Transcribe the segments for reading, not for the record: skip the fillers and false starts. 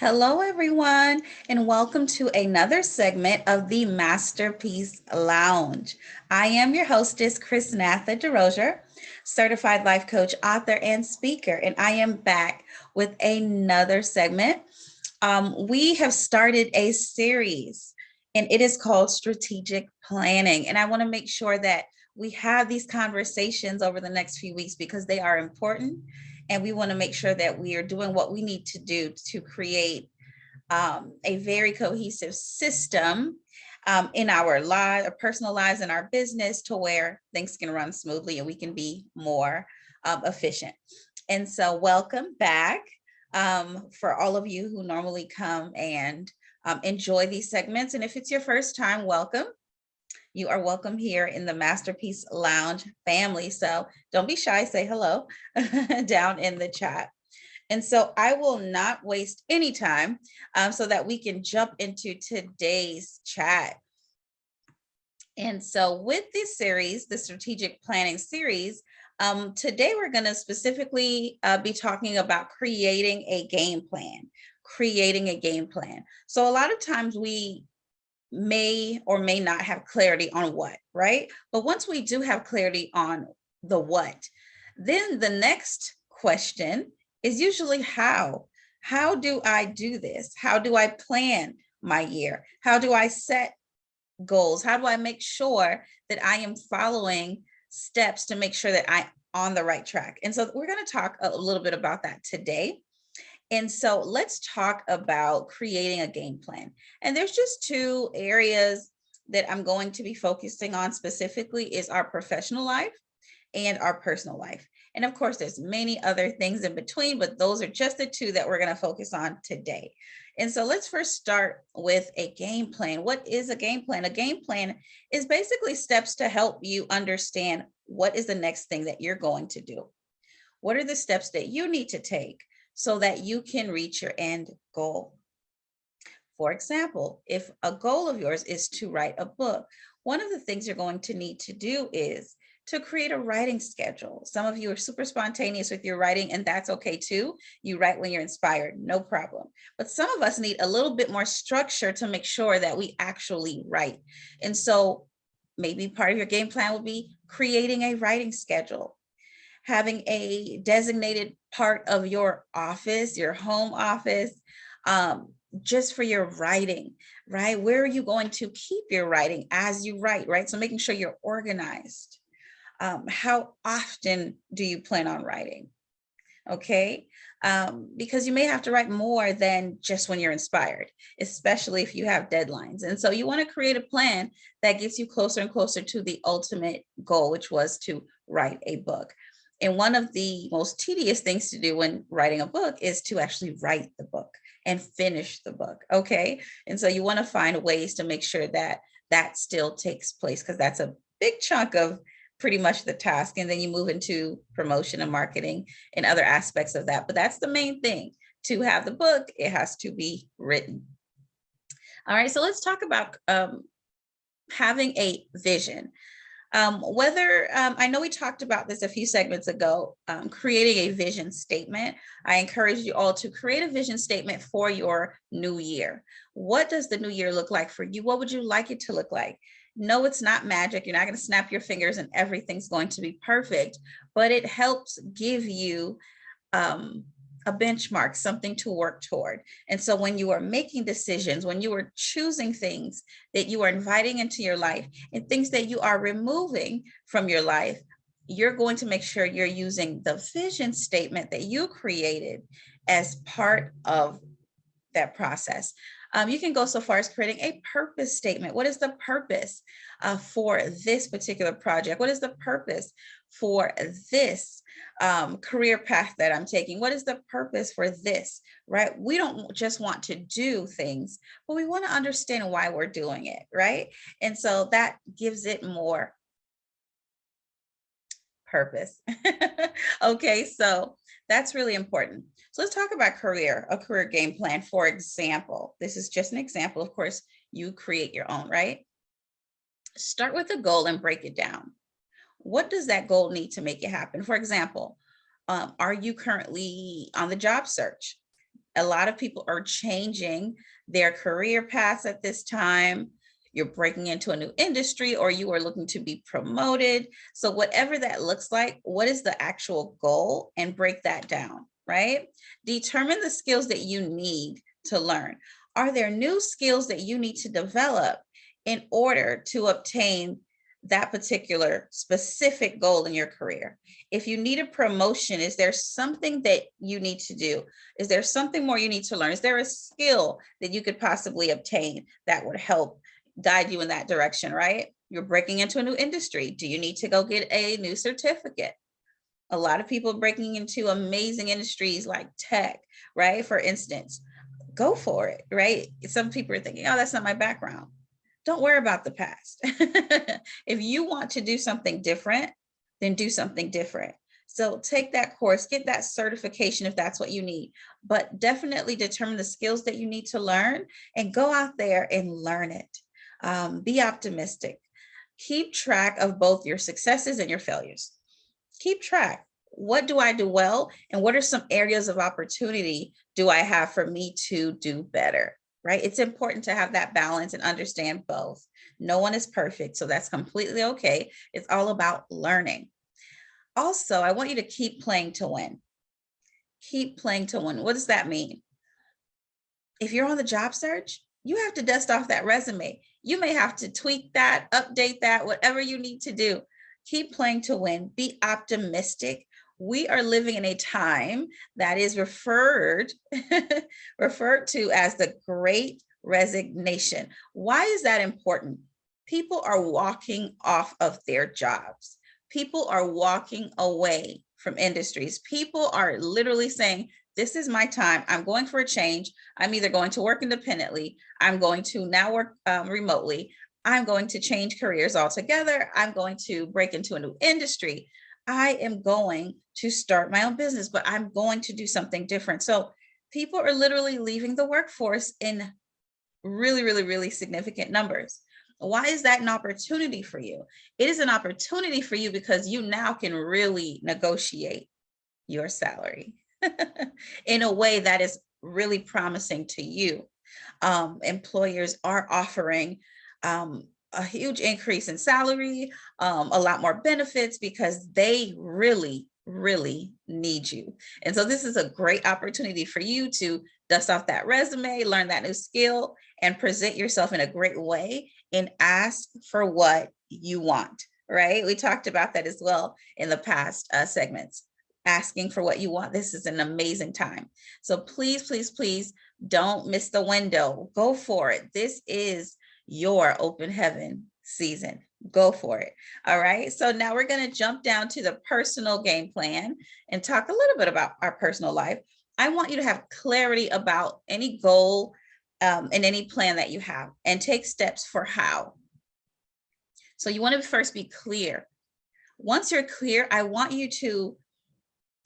Hello, everyone, and welcome to another segment of the Masterpiece Lounge. I am your hostess, Chrisnatha, certified life coach, author, and speaker, and I am back with another segment. We have started a series, and it is called Strategic Planning, and I want to make sure that we have these conversations over the next few weeks because they are important and we want to make sure that we are doing what we need to do to create a very cohesive system in our lives, our personal lives, and our business to where things can run smoothly and we can be more efficient. And so, welcome back for all of you who normally come and enjoy these segments. And if it's your first time, welcome. You are welcome here in the Masterpiece Lounge family. So don't be shy, say hello down in the chat. And so I will not waste any time so that we can jump into today's chat. And so with this series, the strategic planning series, today we're going to specifically be talking about creating a game plan. So a lot of times we may or may not have clarity on what, right? But once we do have clarity on the what, then the next question is usually how. How do I do this? How do I plan my year? How do I set goals? How do I make sure that I am following steps to make sure that I'm on the right track? And so we're going to talk a little bit about that today. And so let's talk about creating a game plan. And there's just two areas that I'm going to be focusing on specifically is our professional life and our personal life. And of course, there's many other things in between, but those are just the two that we're going to focus on today. And so let's first start with a game plan. What is a game plan? A game plan is basically steps to help you understand what is the next thing that you're going to do. What are the steps that you need to take so that you can reach your end goal? For example, if a goal of yours is to write a book, one of the things you're going to need to do is to create a writing schedule. Some of you are super spontaneous with your writing, and that's okay too. You write when you're inspired, no problem. But some of us need a little bit more structure to make sure that we actually write. And so maybe part of your game plan will be creating a writing schedule, having a designated part of your office, your home office, just for your writing, right? Where are you going to keep your writing as you write, right? So making sure you're organized. How often do you plan on writing? Okay. Because you may have to write more than just when you're inspired, especially if you have deadlines. And so you want to create a plan that gets you closer and closer to the ultimate goal, which was to write a book. And one of the most tedious things to do when writing a book is to actually write the book and finish the book. Okay. And so you want to find ways to make sure that that still takes place because that's a big chunk of pretty much the task. And then you move into promotion and marketing and other aspects of that. But that's the main thing. To have the book, it has to be written. All right. So let's talk about having a vision. I know we talked about this a few segments ago, creating a vision statement. I encourage you all to create a vision statement for your new year. What does the new year look like for you? What would you like it to look like? No, it's not magic. You're not going to snap your fingers and everything's going to be perfect, but it helps give you a benchmark, something to work toward. And so when you are making decisions, when you are choosing things that you are inviting into your life and things that you are removing from your life, you're going to make sure you're using the vision statement that you created as part of that process. You can go so far as creating a purpose statement. What is the purpose for this particular project? What is the purpose for this career path that I'm taking? What is the purpose for this, right? We don't just want to do things, but we want to understand why we're doing it, right? And so that gives it more purpose. Okay, so that's really important. So let's talk about a career game plan. For example, this is just an example. Of course, you create your own, right? Start with a goal and break it down. What does that goal need to make it happen? For example, are you currently on the job search? A lot of people are changing their career paths at this time. You're breaking into a new industry, or you are looking to be promoted. So whatever that looks like, what is the actual goal, and break that down, right? Determine the skills that you need to learn. Are there new skills that you need to develop in order to obtain that particular specific goal in your career? If you need a promotion, is there something that you need to do? Is there something more you need to learn? Is there a skill that you could possibly obtain that would help guide you in that direction, right? You're breaking into a new industry. Do you need to go get a new certificate? A lot of people breaking into amazing industries like tech, right? For instance, go for it, right? Some people are thinking, oh, that's not my background. Don't worry about the past. If you want to do something different, then do something different. So take that course, get that certification if that's what you need, but definitely determine the skills that you need to learn and go out there and learn it. Be optimistic. Keep track of both your successes and your failures. Keep track. What do I do well? And what are some areas of opportunity do I have for me to do better? Right? It's important to have that balance and understand both. No one is perfect, so that's completely okay. It's all about learning. Also, I want you to keep playing to win. Keep playing to win. What does that mean? If you're on the job search, you have to dust off that resume. You may have to tweak that, update that, whatever you need to do. Keep playing to win. Be optimistic. We are living in a time that is referred to as the Great Resignation. Why is that important? People are walking off of their jobs. People are walking away from industries. People are literally saying, this is my time. I'm going for a change. I'm either going to work independently. I'm going to now work remotely. I'm going to change careers altogether. I'm going to break into a new industry. I am going to start my own business, but I'm going to do something different. So people are literally leaving the workforce in really, really, really significant numbers. Why is that an opportunity for you? It is an opportunity for you because you now can really negotiate your salary in a way that is really promising to you. Employers are offering a huge increase in salary, a lot more benefits because they really, really need you. And so this is a great opportunity for you to dust off that resume, learn that new skill, and present yourself in a great way and ask for what you want, right? We talked about that as well in the past segments. Asking for what you want. This is an amazing time. So please, please, please don't miss the window. Go for it. This is your open heaven season. Go for it. All right. So now we're going to jump down to the personal game plan and talk a little bit about our personal life. I want you to have clarity about any goal and any plan that you have and take steps for how. So you want to first be clear. Once you're clear, I want you to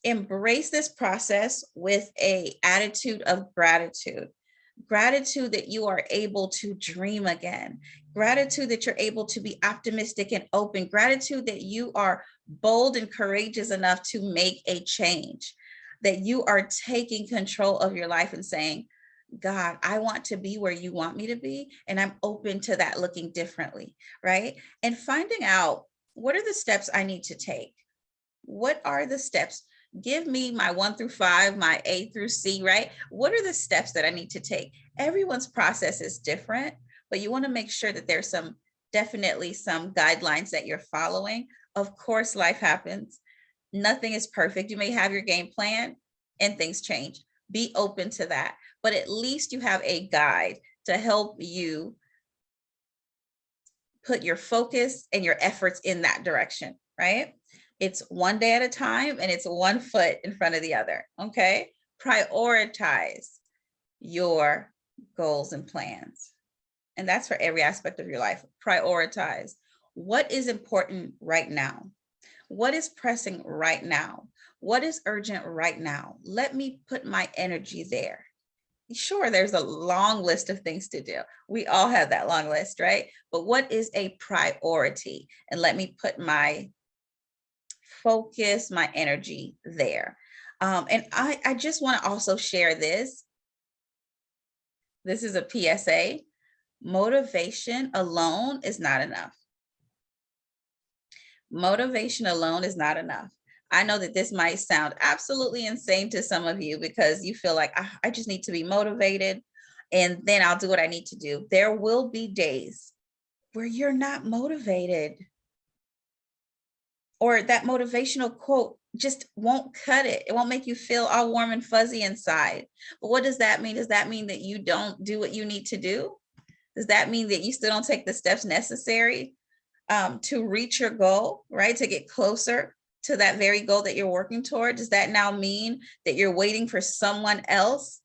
embrace this process with an attitude of gratitude. Gratitude that you are able to dream again. Gratitude that you're able to be optimistic and open. Gratitude that you are bold and courageous enough to make a change. That you are taking control of your life and saying, God, I want to be where you want me to be, and I'm open to that looking differently, right? And finding out, what are the steps I need to take? What are the steps? Give me my 1 through 5, my A through C, right? What are the steps that I need to take? Everyone's process is different, but you want to make sure that there's definitely some guidelines that you're following. Of course, life happens. Nothing is perfect. You may have your game plan and things change. Be open to that, but at least you have a guide to help you put your focus and your efforts in that direction, right? It's one day at a time and it's one foot in front of the other, okay? Prioritize your goals and plans. And that's for every aspect of your life. Prioritize. What is important right now? What is pressing right now? What is urgent right now? Let me put my energy there. Sure, there's a long list of things to do. We all have that long list, right? But what is a priority? And let me put my focus, my energy there. And I just want to also share this. this is a PSA. Motivation alone is not enough. Motivation alone is not enough. I know that this might sound absolutely insane to some of you because you feel like I just need to be motivated and then I'll do what I need to do. There will be days where you're not motivated, or that motivational quote just won't cut it. It won't make you feel all warm and fuzzy inside. But what does that mean? Does that mean that you don't do what you need to do? Does that mean that you still don't take the steps necessary to reach your goal, right? To get closer to that very goal that you're working toward? Does that now mean that you're waiting for someone else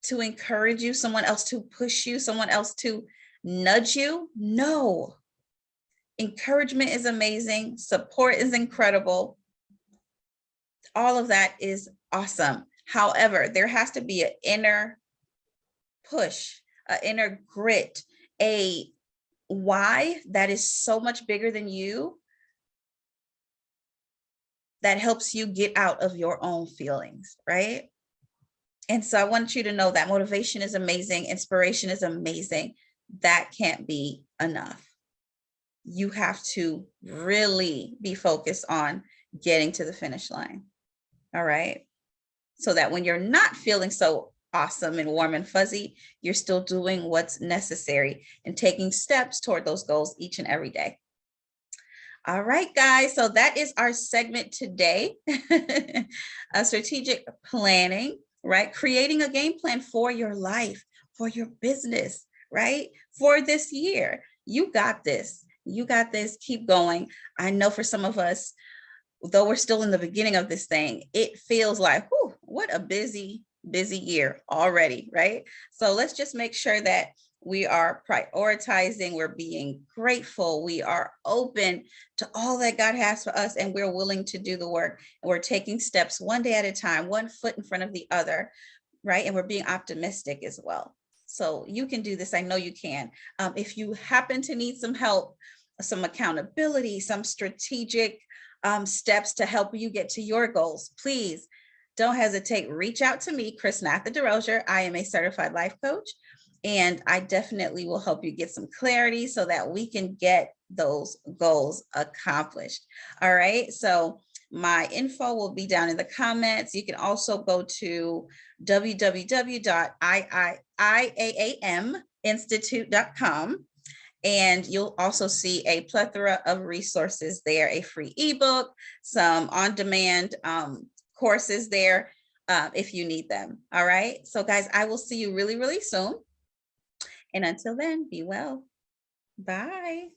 to encourage you, someone else to push you, someone else to nudge you? No. Encouragement is amazing. Support is incredible. All of that is awesome. However, there has to be an inner push, an inner grit, a why that is so much bigger than you, that helps you get out of your own feelings, right? And so I want you to know that motivation is amazing. Inspiration is amazing. That can't be enough. You have to really be focused on getting to the finish line. All right. So that when you're not feeling so awesome and warm and fuzzy, you're still doing what's necessary and taking steps toward those goals each and every day. All right, guys. So that is our segment today. Strategic planning, right? Creating a game plan for your life, for your business, right? For this year. You got this. You got this. Keep going. I know for some of us, though we're still in the beginning of this thing, it feels like, whew, what a busy year already, right? So let's just make sure that we are prioritizing, we're being grateful, we are open to all that God has for us, and we're willing to do the work. And we're taking steps one day at a time, one foot in front of the other, right? And we're being optimistic as well. So you can do this. I know you can. If you happen to need some help, some accountability, some strategic steps to help you get to your goals, please don't hesitate. Reach out to me, Chrisnatha. I am a certified life coach, and I definitely will help you get some clarity so that we can get those goals accomplished. All right. So my info will be down in the comments. You can also go to www.iaaminstitute.com. And you'll also see a plethora of resources there, a free ebook, some on-demand courses there if you need them. All right. So guys, I will see you really, really soon. And until then, be well. Bye.